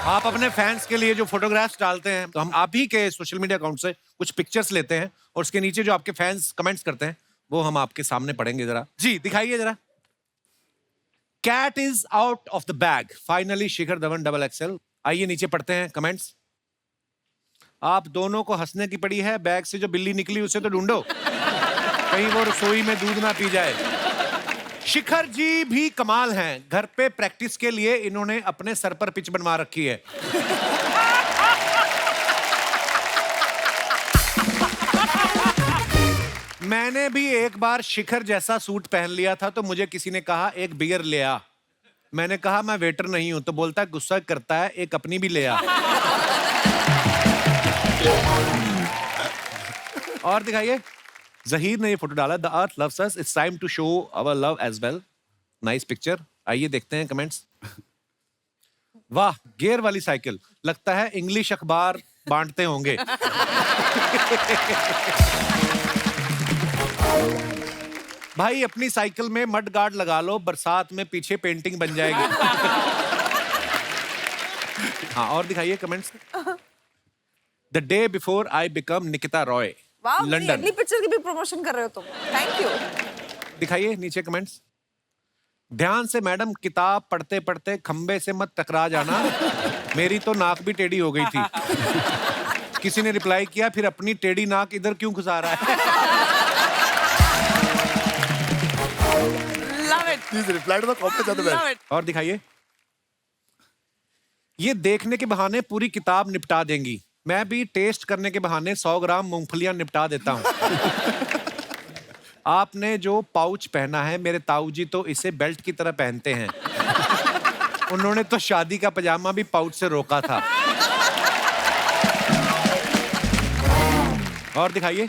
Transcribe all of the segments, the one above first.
आप अपने फैंस के लिए जो फोटोग्राफ्स डालते हैं तो हम आप ही के सोशल मीडिया अकाउंट से कुछ पिक्चर्स लेते हैं और उसके नीचे जो आपके फैंस कमेंट्स करते हैं वो हम आपके सामने पढ़ेंगे जरा। जी दिखाइए जरा। Cat is out of the bag finally Shikhar Dhawan double XL. आइए नीचे पढ़ते हैं कमेंट्स। आप दोनों को हंसने की पड़ी है, बैग से जो बिल्ली निकली उसे तो ढूंढो, कहीं वो रसोई में दूध ना पी जाए। शिखर जी भी कमाल हैं, घर पे प्रैक्टिस के लिए इन्होंने अपने सर पर पिच बनवा रखी है। मैंने भी एक बार शिखर जैसा सूट पहन लिया था तो मुझे किसी ने कहा एक बियर ले आ। मैंने कहा मैं वेटर नहीं हूं, तो बोलता गुस्सा करता है एक अपनी भी ले आ। और दिखाइए। जहीर ने ये फोटो डाला, the earth loves us, it's time to show our love as well. Nice picture. आइए देखते हैं कमेंट्स। वाह, गियर वाली साइकिल, लगता है इंग्लिश अखबार बांटते होंगे। भाई अपनी साइकिल में मड गार्ड लगा लो, बरसात में पीछे पेंटिंग बन जाएगी। हाँ और दिखाइए comments. The day before I become Nikita Roy, London. अगली पिक्चर की भी प्रमोशन कर रहे हो तुम, थैंक यू। दिखाइए नीचे कमेंट्स। ध्यान से मैडम, किताब पढ़ते पढ़ते खंबे से मत टकरा जाना, मेरी तो नाक भी टेढ़ी हो गई थी। किसी ने रिप्लाई किया, फिर अपनी टेढ़ी नाक इधर क्यों घुसा रहा है? Love it, please reply to the comment. Love it. और दिखाइए। ये देखने के बहाने पूरी किताब निपटा देंगी, मैं भी टेस्ट करने के बहाने 100 ग्राम मूंगफलियां निपटा देता हूं। आपने जो पाउच पहना है, मेरे ताऊ जी तो इसे बेल्ट की तरह पहनते हैं। उन्होंने तो शादी का पजामा भी पाउच से रोका था। और दिखाइए।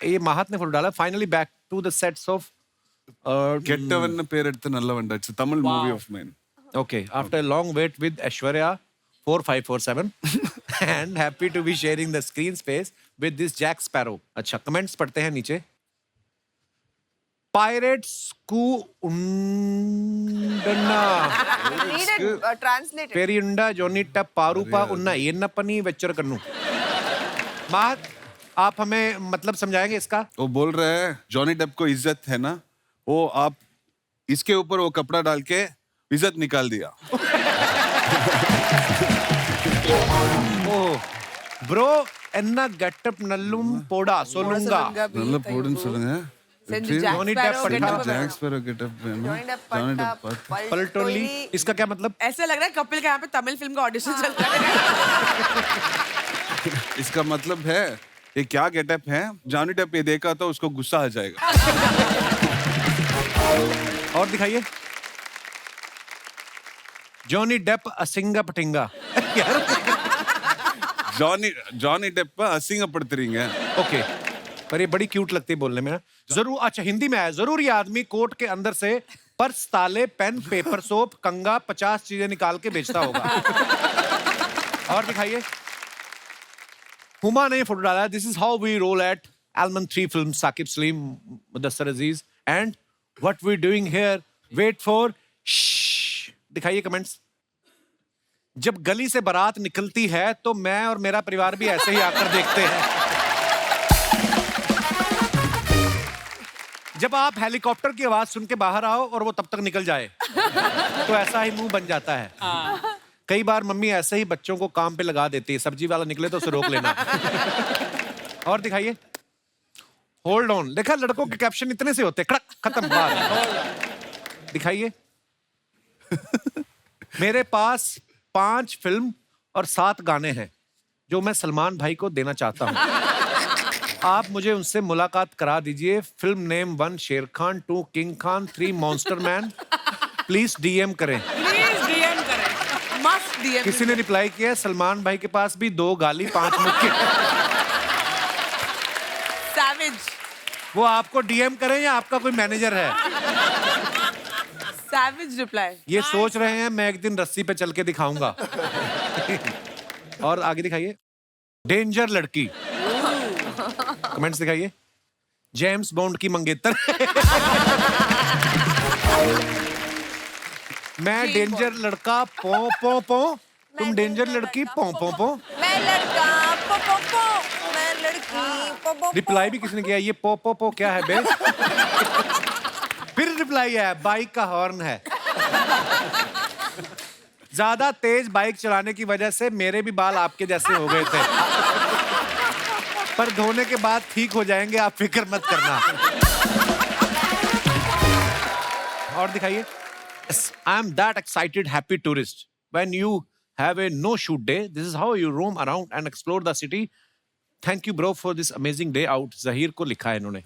ये माहत ने फोटो डाला, finally back to the sets of கெட்டவன் பேர் எடுத்து நல்லவன். It's a Tamil movie of mine. Okay, after a long wait with Aishwarya 4547 and happy to be sharing the screen space with this Jack Sparrow. अच्छा, comments पढ़ते हैं नीचे। Pirates ku undana translated. पेरियुंडा जोनीटा पारूपा उन्ना येन्नपनी वेच्चर कन्नू। मात आप हमें मतलब समझाएंगे इसका? वो बोल रहे हैं जॉनी डेप को इज्जत है ना, वो आप इसके ऊपर वो कपड़ा डाल के इज्जत निकाल दिया। ओह ब्रो एन्ना गेटअप नल्लुम पोड़ा सोलुंगा। நல்ல போடுன்னு சொல்லுங்க. जॉनी डेप पढ़ा, जैक स्पैरो गेटअप है ना, जॉनी डेप पलटोली, इसका क्या मतलब? ऐसा लग रहा है कपिल का यहाँ पे तमिल फिल्म का ऑडिशन चल रहा है। इसका मतलब है ये क्या गेटअप है, जॉनी डेप ये देखा तो उसको गुस्सा आ जाएगा। और दिखाइए। जॉनी डेप असिंगा पटिंगा। जॉनी डेप असिंगப்படுத்துறீங்க। ओके, पर ये बड़ी क्यूट लगती है बोलने में। जरूर, अच्छा हिंदी में आया। जरूर ये आदमी कोट के अंदर से पर्स, ताले, पेन, पेपर, सोप, कंगा 50 चीजें निकाल के बेचता होगा। और दिखाइए। हुमा ने फोटो डाला, this is how we roll at एलमन 3 film, Saqib Salim, Mudassar Aziz and what we doing here, wait for. दिखाइए कमेंट्स। जब गली से बारात निकलती है तो मैं और मेरा परिवार भी ऐसे ही आकर देखते हैं। जब आप हेलीकॉप्टर की आवाज सुन के बाहर आओ और वो तब तक निकल जाए तो ऐसा ही मुंह बन जाता है। कई बार मम्मी ऐसे ही बच्चों को काम पे लगा देती है, सब्जी वाला निकले तो उसे रोक लेना। और दिखाइए। होल्ड ऑन, देखा लड़कों के कैप्शन इतने से होते, खड़क खत्म बात। दिखाइए। मेरे पास 5 फिल्म और 7 गाने हैं जो मैं सलमान भाई को देना चाहता हूं। आप मुझे उनसे मुलाकात करा दीजिए। फिल्म नेम 1 शेर Khan, 2 king Khan, 3 monster man. Please DM करें। प्लीज डीएम करें, मस्त डीएम। किसी ने रिप्लाई किया, सलमान भाई के पास भी 2 गाली 5 मुक्के। सैवेज। वो आपको डीएम करें या आपका कोई मैनेजर है? Savage reply. ये सोच रहे हैं मैं एक दिन रस्सी पे चल के दिखाऊंगा। और आगे दिखाइए। डेंजर लड़की। कमेंट्स दिखाइए। जेम्स बॉन्ड की मंगेतर। मैं डेंजर लड़का पो पो पो, तुम डेंजर लड़की पो पो पो। मैं लड़का पो पो पो, मैं लड़की पो पो पो। रिप्लाई भी किसने किया, ये पो पो पो क्या है बे? फिर रिप्लाई है, बाइक का हॉर्न है। ज्यादा तेज बाइक चलाने की वजह से मेरे भी बाल आपके जैसे हो गए थे, पर धोने के बाद ठीक हो जाएंगे, आप फिक्र मत करना। और दिखाइए। I am that excited happy tourist when you have a know shoot day, this is how you roam around and explore the city. Thank you bro for this amazing day out. Zaheer को लिखा है इन्होंने।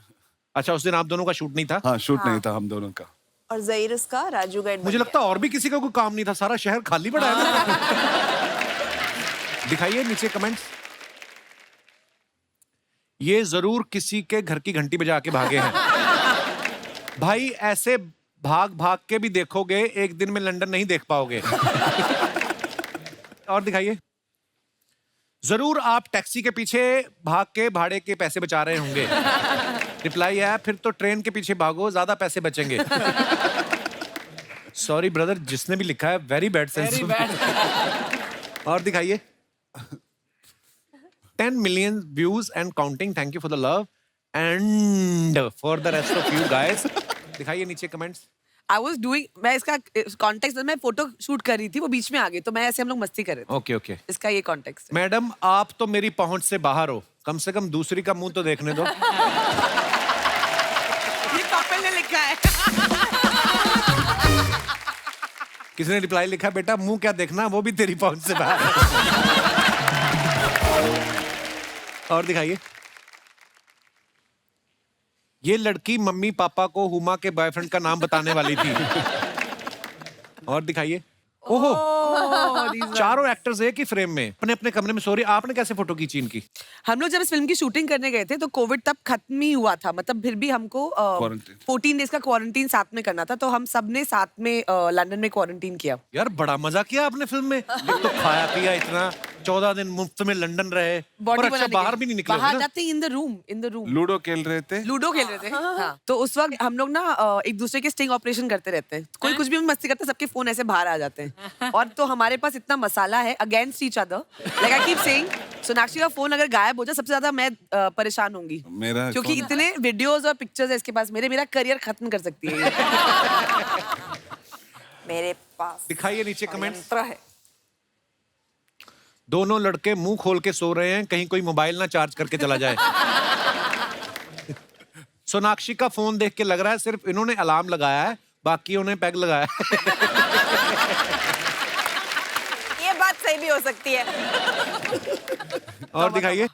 अच्छा, उस दिन आप दोनों का शूट नहीं था? हाँ, शूट नहीं था हम दोनों का। और जहीर इसका राजू गाइड। मुझे लगता है और भी किसी का कोई काम नहीं था, सारा शहर खाली पड़ा है ना। दिखाइए नीचे कमेंट्स। ये जरूर किसी के घर की घंटी बजा के भागे हैं। भाई ऐसे भाग भाग के भी देखोगे, एक दिन में लंदन नहीं देख पाओगे। और दिखाइए। जरूर आप टैक्सी के पीछे भाग के भाड़े के पैसे बचा रहे होंगे। रिप्लाई है, फिर तो ट्रेन के पीछे भागो, ज्यादा पैसे बचेंगे। सॉरी ब्रदर, जिसने भी लिखा है वेरी बैड सेंस। और दिखाइए। 10 million views and counting. Thank you for the love and for the rest of you guys. दिखाइए नीचे कमेंट्स। I was doing, मैं इसका कॉन्टेक्स्ट मैं फोटो शूट कर रही थी, वो बीच में आ गई, तो मैं ऐसे हम लोग मस्ती कर रहे थे। Okay okay. इसका ये कॉन्टेक्स्ट। मैडम आप तो मेरी पहुंच से बाहर हो, कम से कम दूसरी का मुंह तो देखने दो। ये कपिल ने लिखा है। किसने रिप्लाई लिखा, बेटा मुंह क्या देखना, वो भी तेरी पहुंच से बाहर है। और दिखाइए। ये लड़की मम्मी पापा को हुमा के बॉयफ्रेंड का नाम बताने वाली थी। और दिखाइए। ओहो, चारों एक्टर्स एक ही फ्रेम में अपने अपने कमरे में। सॉरी, आपने कैसे फोटो खींची इनकी? हम लोग जब इस फिल्म की शूटिंग करने गए थे तो कोविड तब खत्म ही हुआ था, मतलब फिर भी हमको 14 डेज का क्वारंटीन साथ में करना था, तो हम सब ने साथ में लंदन में क्वारंटीन किया। यार बड़ा मजा किया आपने फिल्म में। एक तो खाया पिया इतना, 14 दिन मुफ्त में लंदन रहे, और अच्छा बाहर भी नहीं निकले बाहर ना? जाते इन द रूम लूडो खेल रहे थे। लूडो खेल रहे थे। हाँ। तो उस वक्त हम लोग ना एक दूसरे के स्टिंग ऑपरेशन करते रहते हैं। कोई कुछ भी मस्ती करता है, सबके फोन ऐसे बाहर आ जाते हैं। और तो हमारे पास इतना मसाला है against each other, like I keep saying, Sonakshi का फोन अगर गायब हो जाए सबसे ज्यादा मैं परेशान होंगी, मेरा क्योंकि इतने वीडियोस और पिक्चर्स है इसके पास, मेरा करियर खत्म कर सकती है ये। मेरे पास दिखाइए नीचे कमेंट्स। यंत्र है। दोनों लड़के मुंह खोल के सो रहे हैं, कहीं कोई मोबाइल ना चार्ज करके चला जाए। सोनाक्षी का फोन देख के लग रहा है सिर्फ इन्होंने अलार्म लगाया है, बाकी उन्हें पैग लगाया है। ये बात सही भी हो सकती है। और दिखाइए।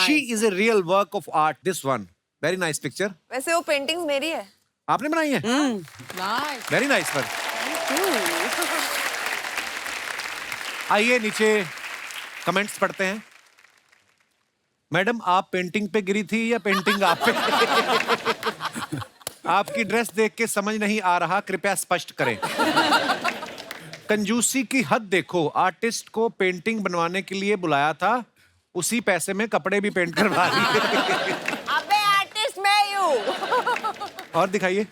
She is a real work of art. This one, very nice picture. वैसे वो पेंटिंग्स मेरी है। आपने बनाई है? Very nice one. आइए नीचे कमेंट्स पढ़ते हैं। मैडम आप पेंटिंग पे गिरी थी या पेंटिंग आप पे? आपकी ड्रेस देख के समझ नहीं आ रहा, कृपया स्पष्ट करें। कंजूसी की हद देखो, आर्टिस्ट को पेंटिंग बनवाने के लिए बुलाया था, उसी पैसे में कपड़े भी पेंट करवा लिए। अबे आर्टिस्ट मैं हूँ। और दिखाइए।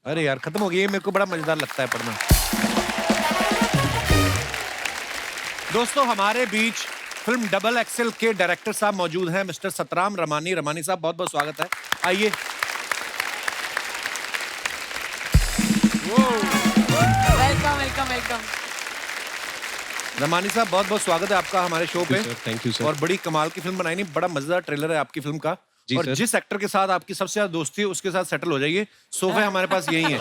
अरे यार खत्म हो गई है, मेरे को बड़ा मजेदार लगता है पढ़ना। दोस्तों हमारे बीच फिल्म डबल एक्सेल के डायरेक्टर साहब मौजूद हैं, मिस्टर सतराम रमानी। रमानी साहब बहुत बहुत स्वागत है, आइए। Welcome welcome welcome. रमानी साहब बहुत बहुत स्वागत है आपका हमारे शो पे। Thank you sir. और बड़ी कमाल की फिल्म बनाई, नहीं बड़ा मजेदार ट्रेलर है आपकी फिल्म का। जी और सर। जिस एक्टर के साथ आपकी सबसे ज्यादा दोस्ती है उसके साथ सेटल हो जाइए, सोफे हमारे पास यही है।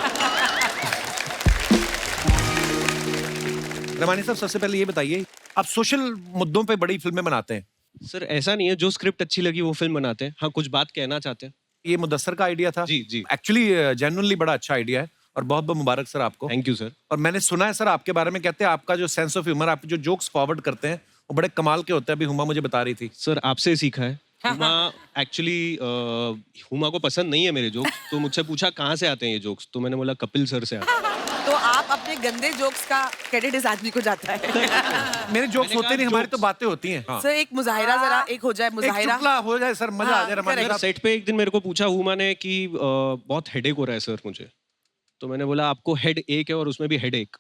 रमानी साहब सबसे पहले ये बताइए, आप सोशल मुद्दों पे बड़ी फिल्में बनाते हैं। सर ऐसा नहीं है, जो स्क्रिप्ट अच्छी लगी वो फिल्म बनाते हैं। हाँ, कुछ बात कहना चाहते हैं। ये मुदस्सर का आइडिया था? जी, जी। एक्चुअली जेन्युइनली बड़ा अच्छा आइडिया है और बहुत बहुत मुबारक सर आपको। Thank you sir. और मैंने सुना है सर आपके बारे में, कहते हैं आपका जो सेंस ऑफ ह्यूमर, आप जो जोक्स फॉरवर्ड करते हैं वो बड़े कमाल के होते हैं। अभी हुमा मुझे बता रही थी। सर आपसे सीखा है। हुमा एक्चुअली हुमा को पसंद नहीं है मेरे जोक्स, तो मुझसे पूछा कहाँ से आते हैं ये जोक्स, तो मैंने बोला कपिल सर से आते हैं। तो आप अपने गंदे जोक्स का क्रेडिट इस आदमी को जाता है। मेरे जोक्स होते नहीं, हमारी तो बातें होती हैं। हाँ। सर एक मुजाहिरा जरा एक हो जाए, एक मुजाहिरा। चुटकुला हो जाए सर, मजा आ जाए। रमानी सर साहब सेट पे एक दिन मेरे को पूछा हुमा ने कि बहुत हेडेक हो रहा है सर मुझे, तो मैंने बोला आपको हेड एक है और उसमें भी हेड एक।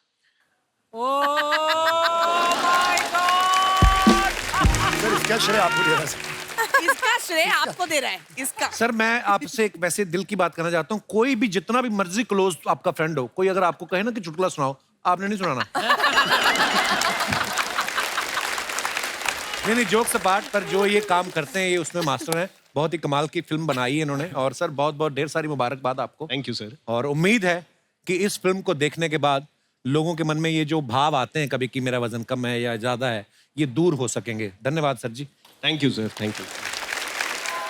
सर इसका श्रेय आपको दे रहा है सर। इसका श्रेय आपको दे रहा है, इसका। सर मैं आपसे एक वैसे दिल की बात करना चाहता हूँ, कोई भी जितना भी मर्जी क्लोज आपका फ्रेंड हो, कोई अगर आपको कहे ना कि चुटकुला सुनाओ, आपने नहीं सुनाना। नहीं जोक्स अपार्ट, पर जो ये काम करते हैं ये उसमें मास्टर हैं। बहुत ही कमाल की फिल्म बनाई है इन्होंने, और सर बहुत बहुत ढेर सारी मुबारकबाद आपको। Thank you sir. और उम्मीद है कि इस फिल्म को देखने के बाद लोगों के मन में ये जो भाव आते हैं कभी कि मेरा वजन कम है या ज्यादा है, ये दूर हो सकेंगे। धन्यवाद sir ji. Thank you sir, thank you.